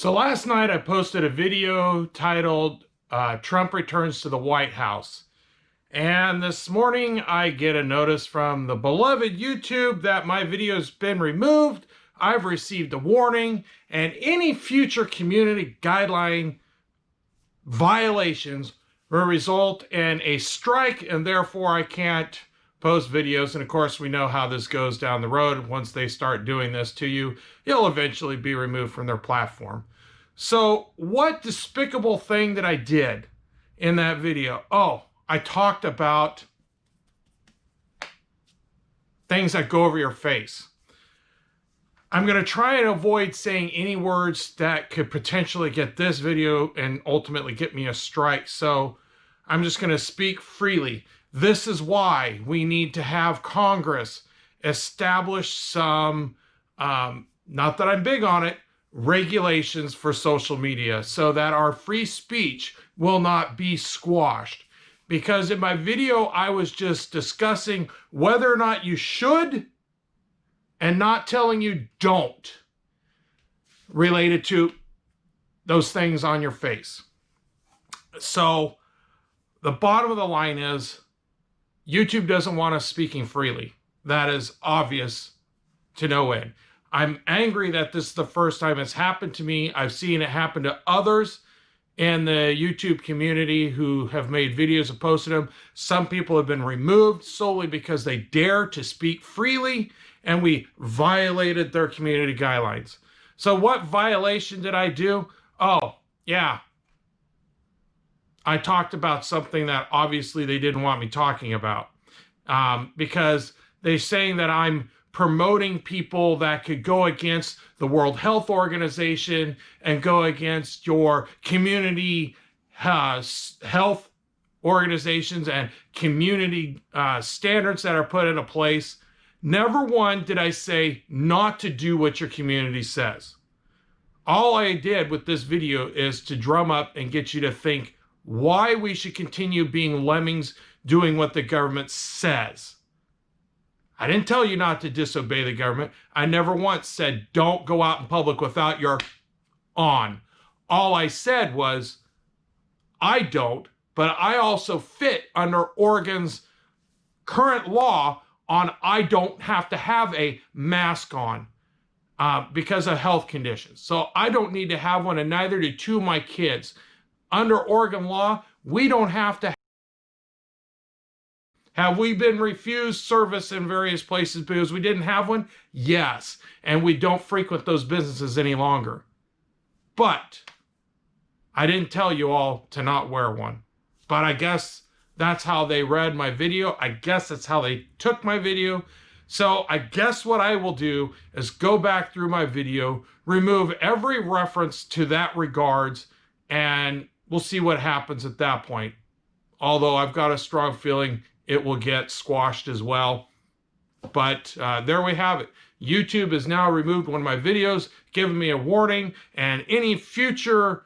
So last night I posted a video titled Trump Returns to the White House. And this morning I get a notice from the beloved YouTube that my video's been removed. I've received a warning, and any future community guideline violations will result in a strike, and therefore I can't post videos. And of course, we know how this goes down the road. Once they start doing this to you, you'll eventually be removed from their platform. So what despicable thing that I did in that video? Oh, I talked about things that go over your face. I'm going to try and avoid saying any words that could potentially get this video and ultimately get me a strike. So I'm just going to speak freely. This is why we need to have Congress establish some, not that I'm big on it, regulations for social media so that our free speech will not be squashed. Because in my video, I was just discussing whether or not you should and not telling you don't related to those things on your face. So the bottom of the line is YouTube doesn't want us speaking freely. That is obvious to no end. I'm angry that this is the first time it's happened to me. I've seen it happen to others in the YouTube community who have made videos and posted them. Some people have been removed solely because they dare to speak freely, and we violated their community guidelines. So what violation did I do? Oh, yeah. I talked about something that obviously they didn't want me talking about because they're saying that I'm promoting people that could go against the World Health Organization and go against your community health organizations and community standards that are put into place. Never one did I say not to do what your community says. All I did with this video is to drum up and get you to think why we should continue being lemmings doing what the government says. I didn't tell you not to disobey the government. I never once said, don't go out in public without your on. All I said was, I don't, but I also fit under Oregon's current law on I don't have to have a mask on because of health conditions. So I don't need to have one, and neither do two of my kids. Under Oregon law, we don't have to. Have we been refused service in various places because we didn't have one? Yes. And we don't frequent those businesses any longer. But I didn't tell you all to not wear one. But I guess that's how they read my video. I guess that's how they took my video. So I guess what I will do is go back through my video, remove every reference to that regards, and we'll see what happens at that point. Although I've got a strong feeling it will get squashed as well. But there we have it. YouTube has now removed one of my videos, giving me a warning, and any future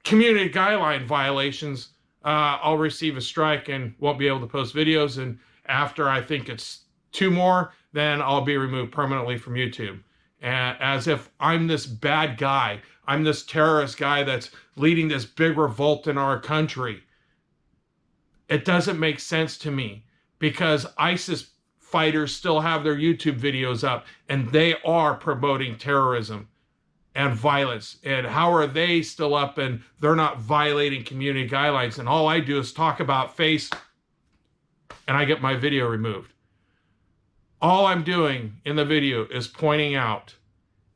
community guideline violations, I'll receive a strike and won't be able to post videos. And after I think it's 2 more, then I'll be removed permanently from YouTube. As if I'm this bad guy. I'm this terrorist guy that's leading this big revolt in our country. It doesn't make sense to me because ISIS fighters still have their YouTube videos up and they are promoting terrorism and violence. And how are they still up and they're not violating community guidelines? And all I do is talk about face and I get my video removed. All I'm doing in the video is pointing out,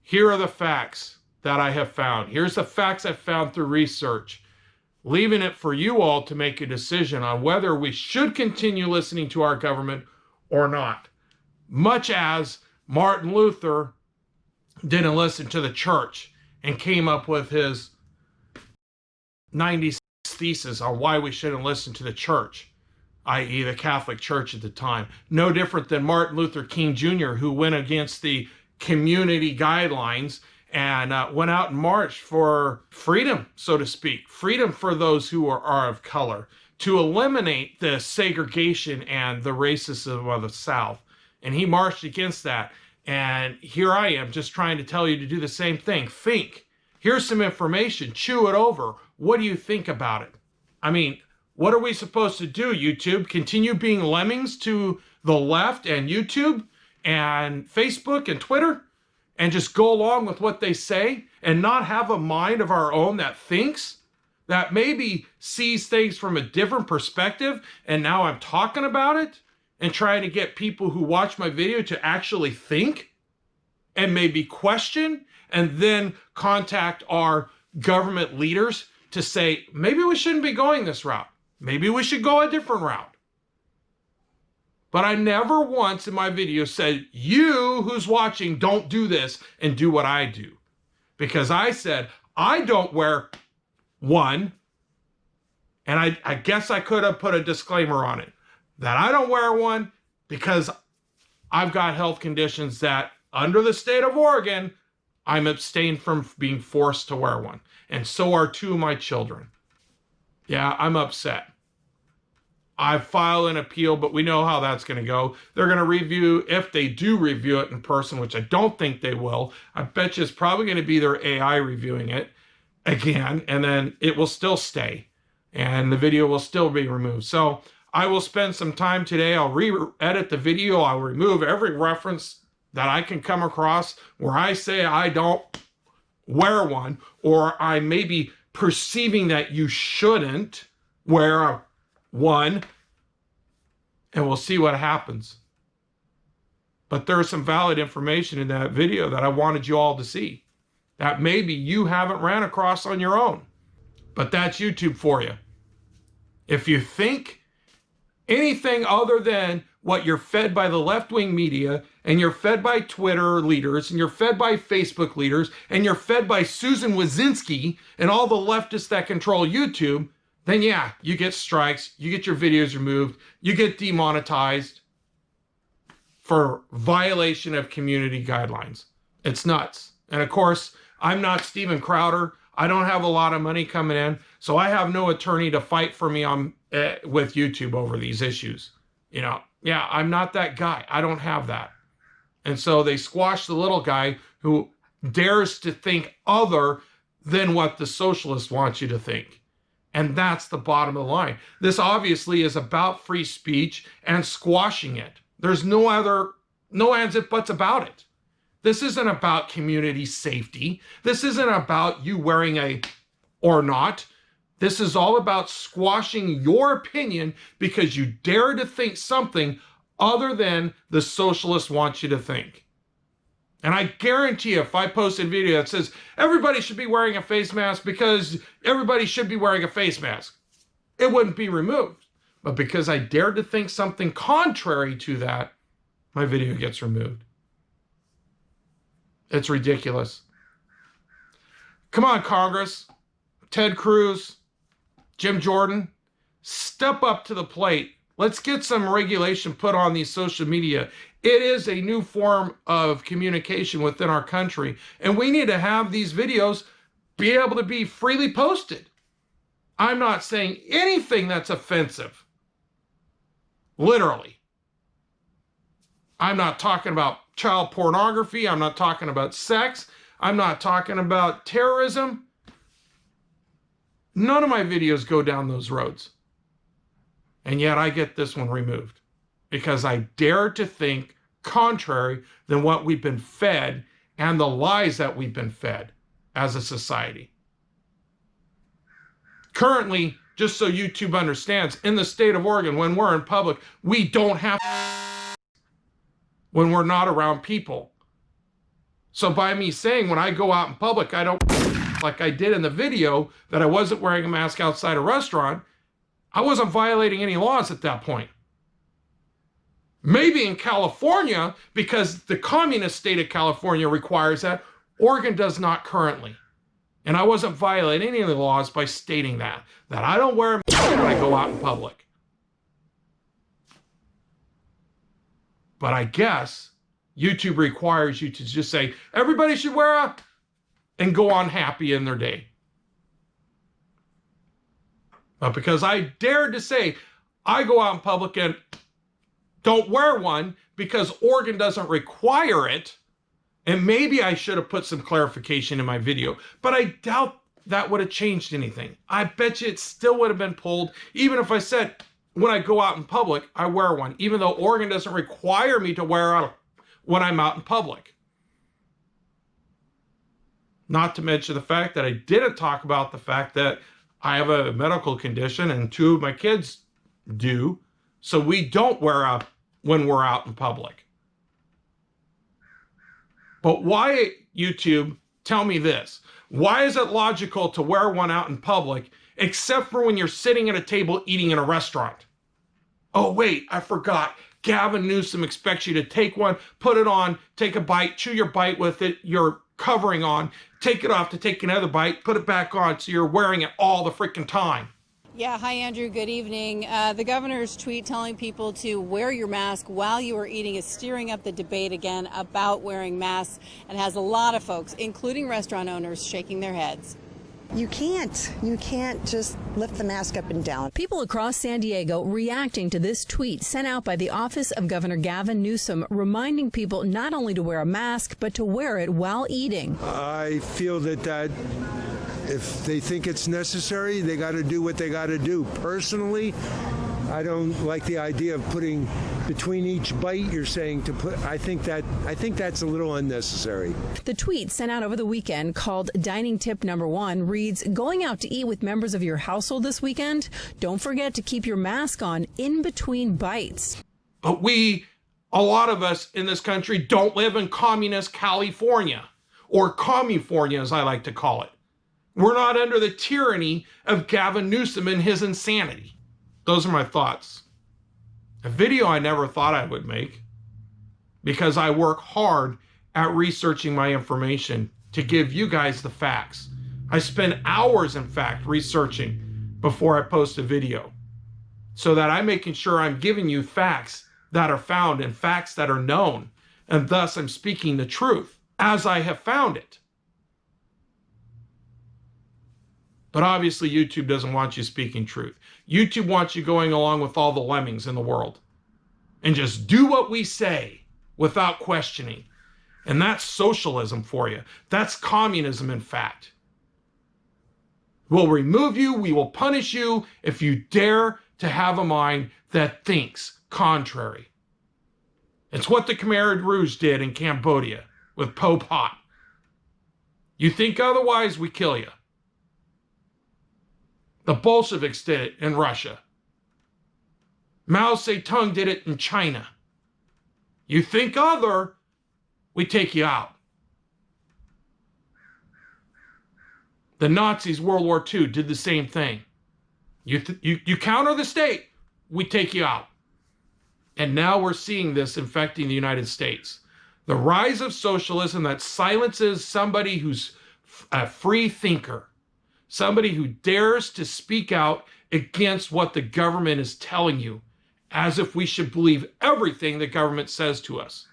here are the facts that I have found. Here's the facts I've found through research. Leaving it for you all to make a decision on whether we should continue listening to our government or not. Much as Martin Luther didn't listen to the church and came up with his 96 thesis on why we shouldn't listen to the church, i.e. the Catholic Church at the time. No different than Martin Luther King Jr., who went against the community guidelines and went out and marched for freedom, so to speak, freedom for those who are of color, to eliminate the segregation and the racism of the South. And he marched against that. And here I am just trying to tell you to do the same thing. Think. Here's some information. Chew it over. What do you think about it? I mean, what are we supposed to do, YouTube? Continue being lemmings to the left and YouTube and Facebook and Twitter and just go along with what they say and not have a mind of our own that thinks, that maybe sees things from a different perspective, and now I'm talking about it and trying to get people who watch my video to actually think and maybe question and then contact our government leaders to say, maybe we shouldn't be going this route. Maybe we should go a different route. But I never once in my video said, you who's watching, don't do this and do what I do. Because I said, I don't wear one, and I guess I could have put a disclaimer on it, that I don't wear one because I've got health conditions that under the state of Oregon, I'm abstained from being forced to wear one. And so are two of my children. Yeah, I'm upset. I filed an appeal, but we know how that's going to go. They're going to review, if they do review it in person, which I don't think they will. I bet you it's probably going to be their AI reviewing it again, and then it will still stay, and the video will still be removed. So I will spend some time today. I'll re-edit the video. I'll remove every reference that I can come across where I say I don't wear one, or I may be perceiving that you shouldn't wear one, and we'll see what happens. But there's some valid information in that video that I wanted you all to see that maybe you haven't ran across on your own. But that's YouTube for you. If you think anything other than what you're fed by the left-wing media, and you're fed by Twitter leaders, and you're fed by Facebook leaders, and you're fed by Susan Wojcicki and all the leftists that control YouTube, then yeah, you get strikes, you get your videos removed, you get demonetized for violation of community guidelines. It's nuts. And of course, I'm not Steven Crowder. I don't have a lot of money coming in, so I have no attorney to fight for me on with YouTube over these issues. You know, yeah, I'm not that guy. I don't have that. And so they squash the little guy who dares to think other than what the socialists want you to think. And that's the bottom of the line. This obviously is about free speech and squashing it. There's no ands, if, buts about it. This isn't about community safety. This isn't about you wearing a or not. This is all about squashing your opinion because you dare to think something other than the socialists want you to think. And I guarantee you, if I posted a video that says everybody should be wearing a face mask because everybody should be wearing a face mask, it wouldn't be removed. But because I dared to think something contrary to that, my video gets removed. It's ridiculous. Come on, Congress, Ted Cruz, Jim Jordan, step up to the plate. Let's get some regulation put on these social media. It is a new form of communication within our country, and we need to have these videos be able to be freely posted. I'm not saying anything that's offensive. Literally. I'm not talking about child pornography. I'm not talking about sex. I'm not talking about terrorism. None of my videos go down those roads. And yet I get this one removed because I dare to think contrary than what we've been fed and the lies that we've been fed as a society. Currently, just so YouTube understands, in the state of Oregon, when we're in public, we don't have when we're not around people. So by me saying when I go out in public, I don't, like I did in the video, that I wasn't wearing a mask outside a restaurant, I wasn't violating any laws at that point. Maybe in California, because the communist state of California requires that, Oregon does not currently. And I wasn't violating any of the laws by stating that I don't wear a mask when I go out in public. But I guess YouTube requires you to just say, everybody should wear a, and go on happy in their day. But because I dared to say, I go out in public and don't wear one because Oregon doesn't require it, And maybe I should have put some clarification in my video, but I doubt that would have changed anything. I bet you it still would have been pulled, even if I said, when I go out in public, I wear one, even though Oregon doesn't require me to wear out when I'm out in public. Not to mention the fact that I didn't talk about the fact that I have a medical condition and 2 of my kids do, so we don't wear out when we're out in public. But why, YouTube, tell me this, why is it logical to wear one out in public except for when you're sitting at a table eating in a restaurant? Oh wait, I forgot. Gavin Newsom expects you to take one, put it on, take a bite, chew your bite with it, you're covering on, take it off to take another bite, put it back on, so you're wearing it all the freaking time. Yeah, hi Andrew, good evening. The governor's tweet telling people to wear your mask while you are eating is stirring up the debate again about wearing masks and has a lot of folks, including restaurant owners, shaking their heads. You can't just lift the mask up and down. People across San Diego reacting to this tweet sent out by the office of Governor Gavin Newsom, reminding people not only to wear a mask, but to wear it while eating. I feel that if they think it's necessary, they got to do what they got to do. Personally, I don't like the idea of putting between each bite you're saying to put. I think that's a little unnecessary. The tweet sent out over the weekend called Dining Tip Number 1 reads, going out to eat with members of your household this weekend, don't forget to keep your mask on in between bites. But a lot of us in this country don't live in communist California, or Commufornia as I like to call it. We're not under the tyranny of Gavin Newsom and his insanity. Those are my thoughts. A video I never thought I would make, because I work hard at researching my information to give you guys the facts. I spend hours, in fact, researching before I post a video, so that I'm making sure I'm giving you facts that are found and facts that are known, and thus I'm speaking the truth as I have found it. But obviously YouTube doesn't want you speaking truth. YouTube wants you going along with all the lemmings in the world and just do what we say without questioning. And that's socialism for you. That's communism, in fact. We'll remove you, we will punish you if you dare to have a mind that thinks contrary. It's what the Khmer Rouge did in Cambodia with Pol Pot. You think otherwise, we kill you. The Bolsheviks did it in Russia. Mao Zedong did it in China. You think other, we take you out. The Nazis, World War II, did the same thing. You counter the state, we take you out. And now we're seeing this infecting the United States. The rise of socialism that silences somebody who's a free thinker. Somebody who dares to speak out against what the government is telling you, as if we should believe everything the government says to us.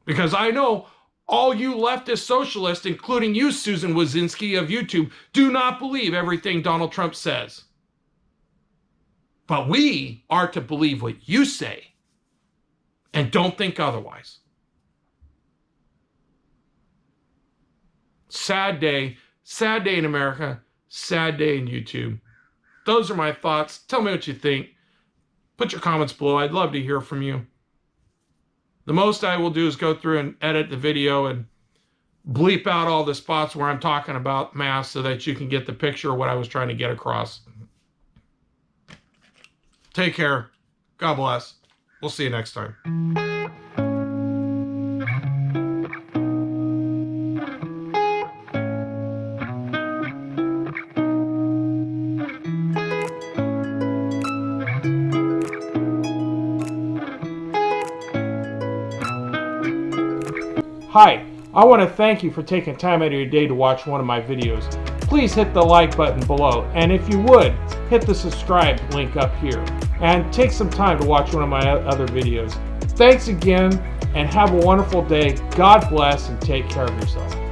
Because I know all you leftist socialists, including you, Susan Wojcicki of YouTube, do not believe everything Donald Trump says. But we are to believe what you say and don't think otherwise. Sad day in America, sad day in YouTube. Those are my thoughts. Tell me what you think. Put your comments below. I'd love to hear from you. The most I will do is go through and edit the video and bleep out all the spots where I'm talking about masks so that you can get the picture of what I was trying to get across. Take care. God bless. We'll see you next time. Hi, I want to thank you for taking time out of your day to watch one of my videos. Please hit the like button below, and if you would, hit the subscribe link up here, and take some time to watch one of my other videos. Thanks again, and have a wonderful day. God bless, and take care of yourself.